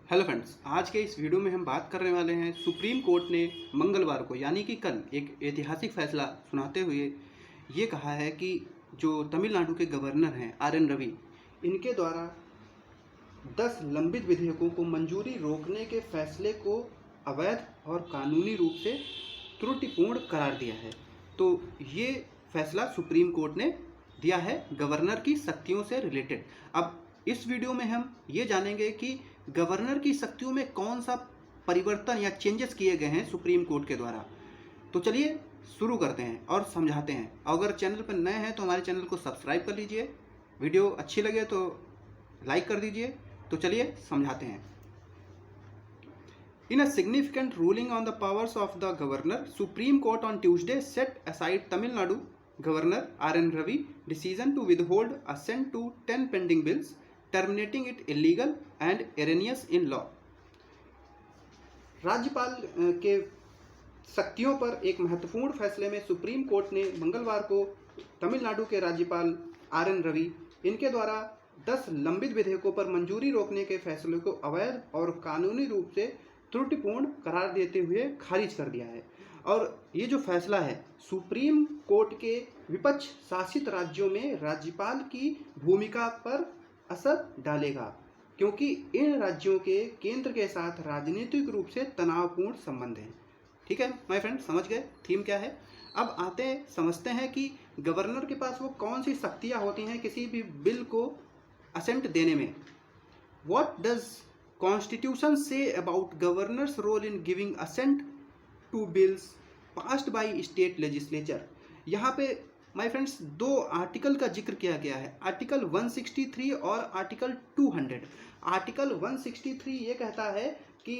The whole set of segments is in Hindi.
हेलो फ्रेंड्स, आज के इस वीडियो में हम बात करने वाले हैं। सुप्रीम कोर्ट ने मंगलवार को यानी कि कल एक ऐतिहासिक फैसला सुनाते हुए ये कहा है कि जो तमिलनाडु के गवर्नर हैं RN रवि, इनके द्वारा 10 लंबित विधेयकों को मंजूरी रोकने के फैसले को अवैध और कानूनी रूप से त्रुटिपूर्ण करार दिया है। तो ये फैसला सुप्रीम कोर्ट ने दिया है गवर्नर की शक्तियों से रिलेटेड। अब इस वीडियो में हम ये जानेंगे कि गवर्नर की शक्तियों में कौन सा परिवर्तन या चेंजेस किए गए हैं सुप्रीम कोर्ट के द्वारा। तो चलिए शुरू करते हैं और समझाते हैं। अगर चैनल पर नए हैं तो हमारे चैनल को सब्सक्राइब कर लीजिए, वीडियो अच्छी लगे तो लाइक कर दीजिए। तो चलिए समझाते हैं। In a significant ruling on the powers of the governor, Supreme Court on Tuesday set aside Tamil Nadu Governor RN Ravi decision to withhold assent to 10 pending bills, terminating it illegal and erroneous in law. राज्यपाल के शक्तियों पर एक महत्वपूर्ण फैसले में सुप्रीम कोर्ट ने मंगलवार को तमिलनाडु के राज्यपाल RN रवि इनके द्वारा 10 लंबित विधेयकों पर मंजूरी रोकने के फैसले को अवैध और कानूनी रूप से त्रुटिपूर्ण करार देते हुए खारिज कर दिया है। और ये जो फैसला है सुप्रीम कोर्ट के विपक्ष शासित राज्यों में राज्यपाल की भूमिका पर असर डालेगा, क्योंकि इन राज्यों के केंद्र के साथ राजनीतिक रूप से तनावपूर्ण संबंध हैं। ठीक है माय फ्रेंड, समझ गए थीम क्या है। अब समझते हैं कि गवर्नर के पास वो कौन सी शक्तियाँ होती हैं किसी भी बिल को असेंट देने में। What does Constitution say about governor's role in giving assent to bills passed by state legislature। यहाँ पे माय फ्रेंड्स दो आर्टिकल का जिक्र किया गया है, आर्टिकल 163 और आर्टिकल 200। आर्टिकल 163 ये कहता है कि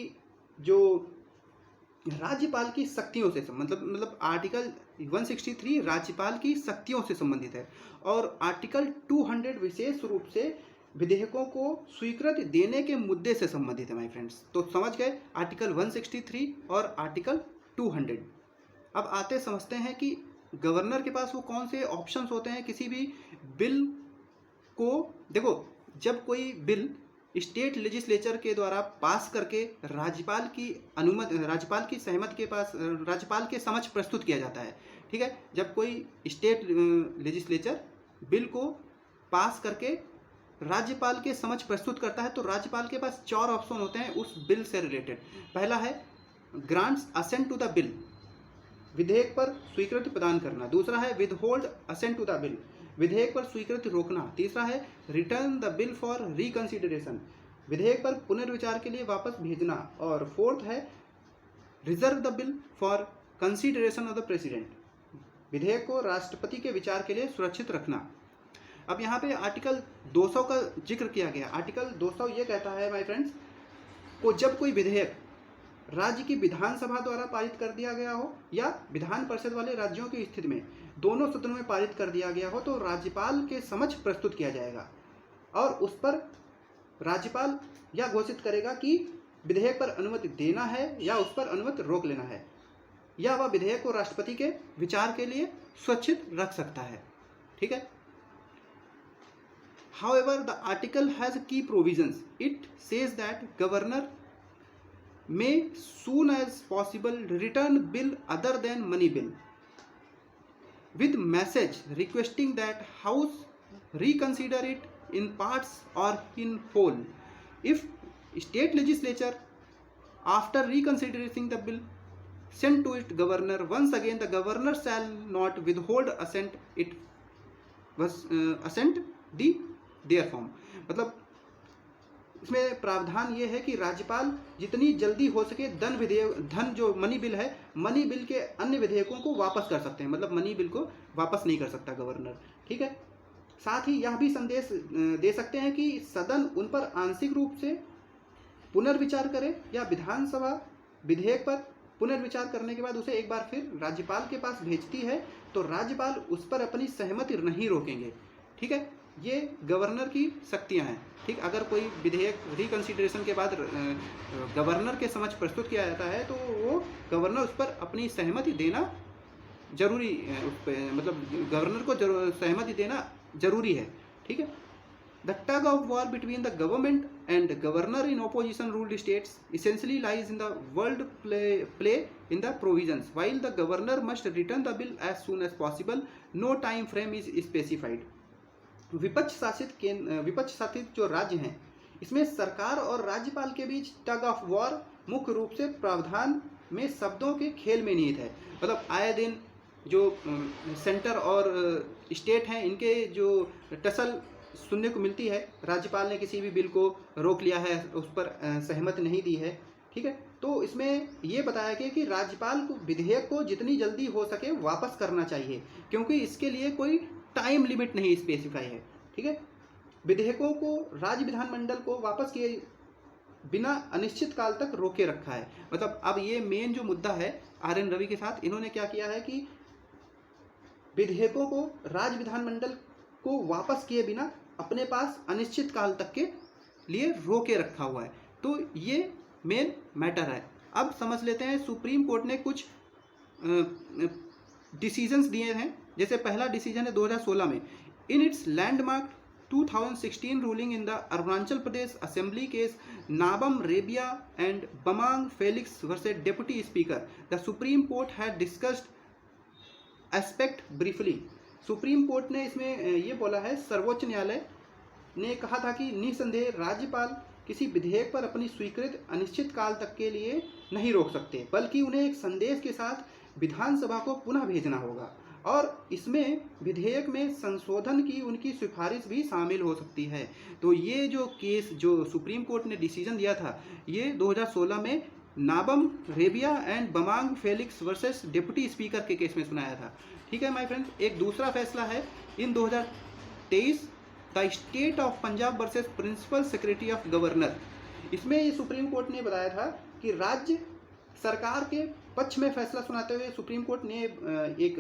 जो राज्यपाल की शक्तियों से मतलब आर्टिकल 163 राज्यपाल की शक्तियों से संबंधित है और आर्टिकल 200 विशेष रूप से विधेयकों को स्वीकृति देने के मुद्दे से संबंधित है माय फ्रेंड्स। तो समझ गए आर्टिकल 163 और आर्टिकल 200। अब समझते हैं कि गवर्नर के पास वो कौन से ऑप्शंस होते हैं किसी भी बिल को। देखो, जब कोई बिल स्टेट लेजिस्लेचर के द्वारा पास करके राज्यपाल की सहमति के पास राज्यपाल के समक्ष प्रस्तुत किया जाता है। ठीक है, जब कोई स्टेट लेजिस्लेचर बिल को पास करके राज्यपाल के समक्ष प्रस्तुत करता है तो राज्यपाल के पास 4 ऑप्शन होते हैं उस बिल से रिलेटेड। पहला है grants assent to the bill, विधेयक पर स्वीकृति प्रदान करना। दूसरा है withhold assent to the bill, विधेयक पर स्वीकृति रोकना। तीसरा है return the bill for reconsideration, विधेयक पर पुनर्विचार के लिए वापस भेजना। और फोर्थ है reserve the bill for consideration of the president, विधेयक को राष्ट्रपति के विचार के लिए सुरक्षित रखना। अब यहाँ पे आर्टिकल 200 का जिक्र किया गया। आर्टिकल 200 ये कहता है माय फ्रेंड्स को जब कोई विधेयक राज्य की विधानसभा द्वारा पारित कर दिया गया हो या विधान परिषद वाले राज्यों की स्थिति में दोनों सदनों में पारित कर दिया गया हो तो राज्यपाल के समक्ष प्रस्तुत किया जाएगा और उस पर राज्यपाल यह घोषित करेगा कि विधेयक पर अनुमति देना है या उस पर अनुमति रोक लेना है, या वह विधेयक को राष्ट्रपति के विचार के लिए सुरक्षित रख सकता है। ठीक है। However, the article has key provisions. It says that governor may soon as possible return bill other than money bill with message requesting that House reconsider it in parts or in whole. If state legislature after reconsidering the bill sent to it governor, once again the governor shall not withhold assent the there form. मतलब इसमें प्रावधान ये है कि राज्यपाल जितनी जल्दी हो सके धन जो मनी बिल है, मनी बिल के अन्य विधेयकों को वापस कर सकते हैं। मतलब मनी बिल को वापस नहीं कर सकता गवर्नर। ठीक है। साथ ही यह भी संदेश दे सकते हैं कि सदन उन पर आंशिक रूप से पुनर्विचार करे या विधानसभा विधेयक पर पुनर्विचार करने के बाद उसे एक बार फिर राज्यपाल के पास भेजती है तो राज्यपाल उस पर अपनी सहमति नहीं रोकेंगे। ठीक है, ये गवर्नर की शक्तियां हैं। ठीक, अगर कोई विधेयक रिकंसिडरेशन के बाद गवर्नर के समक्ष प्रस्तुत किया जाता है तो वो गवर्नर उस पर अपनी सहमति देना जरूरी मतलब गवर्नर को सहमति देना जरूरी है। ठीक है। The tug of war between the government and governor in opposition ruled states essentially lies in the word play in the provisions. While the governor must return the bill as soon as possible, no time frame is specified. विपक्ष शासित जो राज्य हैं, इसमें सरकार और राज्यपाल के बीच टग ऑफ वॉर मुख्य रूप से प्रावधान में शब्दों के खेल में निहित है। मतलब आए दिन जो सेंटर और स्टेट हैं, इनके जो टसल सुनने को मिलती है। राज्यपाल ने किसी भी बिल को रोक लिया है, उस पर सहमति नहीं दी है, ठीक है। तो इसमें ये बताया गया कि राज्यपाल को विधेयक को जितनी जल्दी हो सके वापस करना चाहिए, क्योंकि इसके लिए कोई टाइम लिमिट नहीं स्पेसिफाई है, ठीक है। विधेयकों को राज्य विधानमंडल को वापस किए बिना अनिश्चित काल तक रोके रखा है। मतलब अब ये मेन जो मुद्दा है RN रवि के साथ, इन्होंने क्या किया है कि विधेयकों को राज्य विधानमंडल को वापस किए बिना अपने पास अनिश्चित काल तक के लिए रोके रखा हुआ है। तो ये मेन मैटर है। अब समझ लेते हैं सुप्रीम कोर्ट ने कुछ डिसीजंस दिए हैं। जैसे पहला डिसीजन है 2016 में, in its landmark 2016 ruling in the Arunachal Pradesh Assembly case Nabam Rebia and Bamang Felix versus Deputy Speaker, the Supreme Court had discussed aspect briefly. Supreme court ने इसमें ये बोला है, सर्वोच्च न्यायालय ने कहा था कि निसंदेह राज्यपाल किसी विधेयक पर अपनी स्वीकृत अनिश्चित काल तक के लिए नहीं रोक सकते, बल्कि उन्हें एक संदेश के साथ विधानसभा को पुनः भेजना होगा और इसमें विधेयक में संशोधन की उनकी सिफारिश भी शामिल हो सकती है। तो ये जो केस जो सुप्रीम कोर्ट ने डिसीजन दिया था, ये 2016 में Nabam Rebia and Bamang Felix versus deputy speaker के केस में सुनाया था, ठीक है माय फ्रेंड्स। एक दूसरा फैसला है in 2023 the state of Punjab versus principal secretary of governor. इसमें ये सुप्रीम कोर्ट ने बताया था कि राज्य सरकार के पक्ष में फैसला सुनाते हुए सुप्रीम कोर्ट ने एक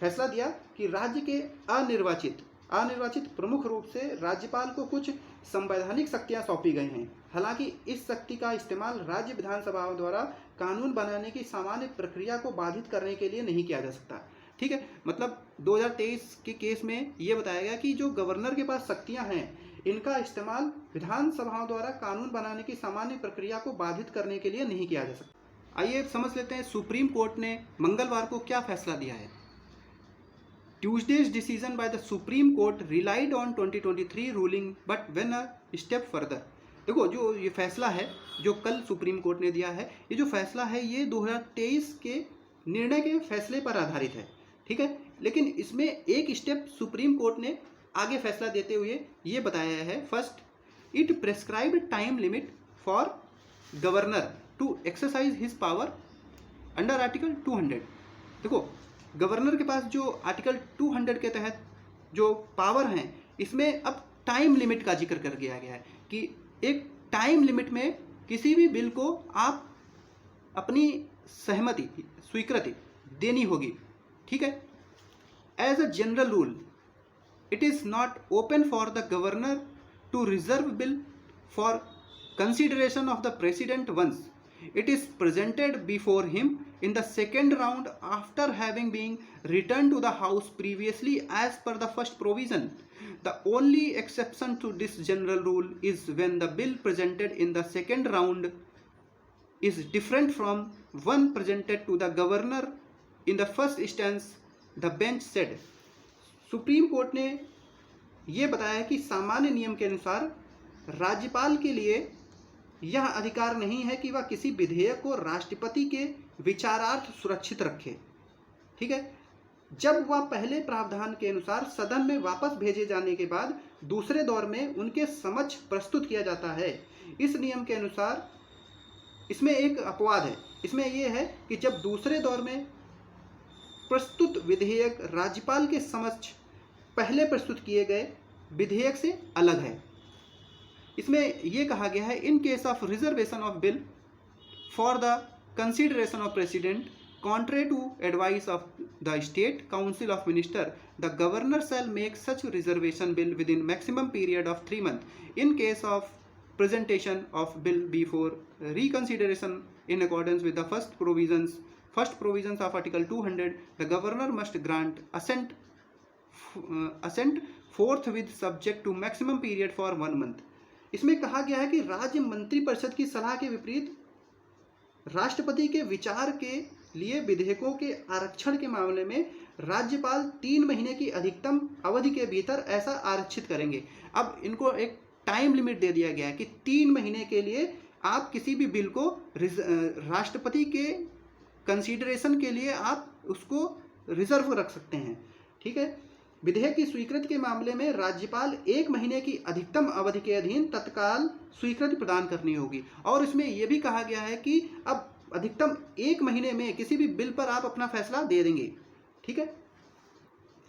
फैसला दिया कि राज्य के अनिर्वाचित प्रमुख रूप से राज्यपाल को कुछ संवैधानिक शक्तियां सौंपी गई हैं। हालांकि इस शक्ति का इस्तेमाल राज्य विधानसभाओं द्वारा कानून बनाने की सामान्य प्रक्रिया को बाधित करने के लिए नहीं किया जा सकता, ठीक है। मतलब 2023 के केस में ये बताया गया कि जो गवर्नर के पास शक्तियां हैं, इनका इस्तेमाल विधानसभाओं द्वारा कानून बनाने की सामान्य प्रक्रिया को बाधित करने के लिए नहीं किया जा सकता। आइए समझ लेते हैं सुप्रीम कोर्ट ने मंगलवार को क्या फैसला दिया है। Tuesday's decision by the Supreme Court relied on 2023 ruling but went a step further. देखो जो ये फैसला है जो कल सुप्रीम कोर्ट ने दिया है, ये जो फैसला है ये 2023 के निर्णय के फैसले पर आधारित है, ठीक है। लेकिन इसमें एक स्टेप सुप्रीम कोर्ट ने आगे फैसला देते हुए ये बताया है, first, it prescribed time limit for governor to exercise his power under article 200। देखो गवर्नर के पास जो आर्टिकल 200 के तहत जो पावर हैं, इसमें अब टाइम लिमिट का जिक्र कर दिया गया है कि एक टाइम लिमिट में किसी भी बिल को आप अपनी सहमति स्वीकृति देनी होगी, ठीक है। As a general rule it is not open for the governor to reserve bill for consideration of the president once it is presented before him in the second round after having been returned to the house previously as per the first provision. The only exception to this general rule is when the bill presented in the second round is different from one presented to the governor in the first instance, the bench said. Supreme court ने ये बताया कि सामान्य नियम के अनुसार राज्यपाल के लिए यह अधिकार नहीं है कि वह किसी विधेयक को राष्ट्रपति के विचारार्थ सुरक्षित रखे, ठीक है। जब वह पहले प्रावधान के अनुसार सदन में वापस भेजे जाने के बाद दूसरे दौर में उनके समक्ष प्रस्तुत किया जाता है। इस नियम के अनुसार इसमें एक अपवाद है, इसमें यह है कि जब दूसरे दौर में प्रस्तुत विधेयक राज्यपाल के समक्ष पहले प्रस्तुत किए गए विधेयक से अलग है। इसमें यह कहा गया है, in case of reservation of bill for the consideration of president contrary to advice of the state council of minister, the governor shall make such reservation bill within maximum period of 3 months in case of presentation of bill before reconsideration in accordance with the first provisions of article 200. The governor must grant assent 4th with subject to maximum period for 1 month. इसमें कहा गया है कि राज्य मंत्रिपरिषद की सलाह के विपरीत राष्ट्रपति के विचार के लिए विधेयकों के आरक्षण के मामले में राज्यपाल 3 महीने की अधिकतम अवधि के भीतर ऐसा आरक्षित करेंगे। अब इनको एक टाइम लिमिट दे दिया गया है कि 3 महीने के लिए आप किसी भी बिल को राष्ट्रपति के कंसीडरेशन के लिए आप उसको रिजर्व रख सकते हैं। ठीक है। विधेयक की स्वीकृति के मामले में राज्यपाल 1 महीने की अधिकतम अवधि के अधीन तत्काल स्वीकृति प्रदान करनी होगी। और इसमें यह भी कहा गया है कि अब अधिकतम 1 महीने में किसी भी बिल पर आप अपना फैसला दे देंगे। ठीक है।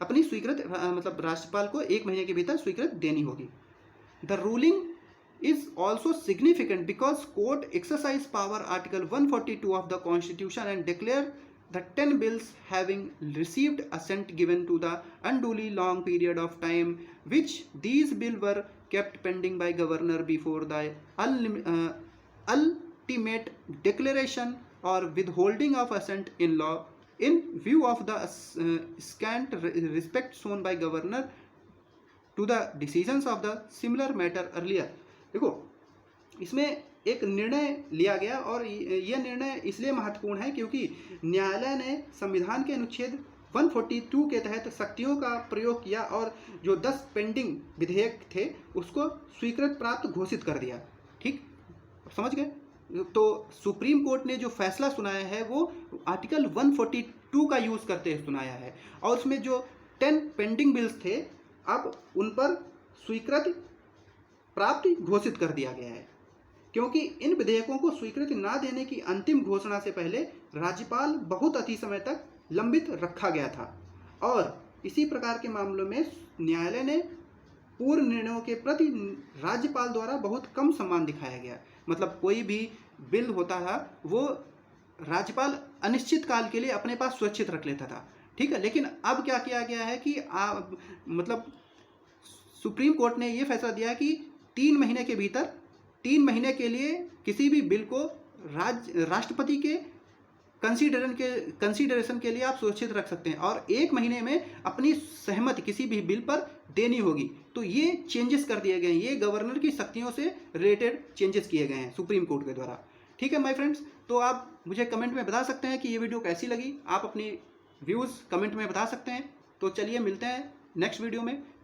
अपनी स्वीकृति मतलब राज्यपाल को 1 महीने के भीतर स्वीकृति देनी होगी। The ruling is also significant because court exercise power article 142 of the constitution and declare the 10 bills having received assent given to the unduly long period of time which these bills were kept pending by governor before the ultimate declaration or withholding of assent in law in view of the scant respect shown by governor to the decisions of the similar matter earlier। देखो, इसमें एक निर्णय लिया गया और यह निर्णय इसलिए महत्वपूर्ण है क्योंकि न्यायालय ने संविधान के अनुच्छेद 142 के तहत शक्तियों का प्रयोग किया और जो 10 पेंडिंग विधेयक थे उसको स्वीकृत प्राप्त घोषित कर दिया। ठीक, समझ गए? तो सुप्रीम कोर्ट ने जो फैसला सुनाया है वो आर्टिकल 142 का यूज़ करते हुए सुनाया है और उसमें जो 10 पेंडिंग बिल्स थे अब उन पर स्वीकृति प्राप्ति घोषित कर दिया गया है। क्योंकि इन विधेयकों को स्वीकृति ना देने की अंतिम घोषणा से पहले राज्यपाल बहुत अधिक समय तक लंबित रखा गया था और इसी प्रकार के मामलों में न्यायालय ने पूर्व निर्णयों के प्रति राज्यपाल द्वारा बहुत कम सम्मान दिखाया गया। मतलब कोई भी बिल होता था वो राज्यपाल अनिश्चित काल के लिए अपने पास सुरक्षित रख लेता था। ठीक है। लेकिन अब क्या किया गया है कि मतलब सुप्रीम कोर्ट ने ये फैसला दिया कि 3 महीने के भीतर 3 महीने के लिए किसी भी बिल को राष्ट्रपति के कंसीडरेशन के लिए आप सुरक्षित रख सकते हैं और 1 महीने में अपनी सहमति किसी भी बिल पर देनी होगी। तो ये चेंजेस कर दिए गए हैं, ये गवर्नर की शक्तियों से रिलेटेड चेंजेस किए गए हैं सुप्रीम कोर्ट के द्वारा। ठीक है माय फ्रेंड्स, तो आप मुझे कमेंट में बता सकते हैं कि ये वीडियो कैसी लगी। आप अपनी व्यूज़ कमेंट में बता सकते हैं। तो चलिए मिलते हैं नेक्स्ट वीडियो में।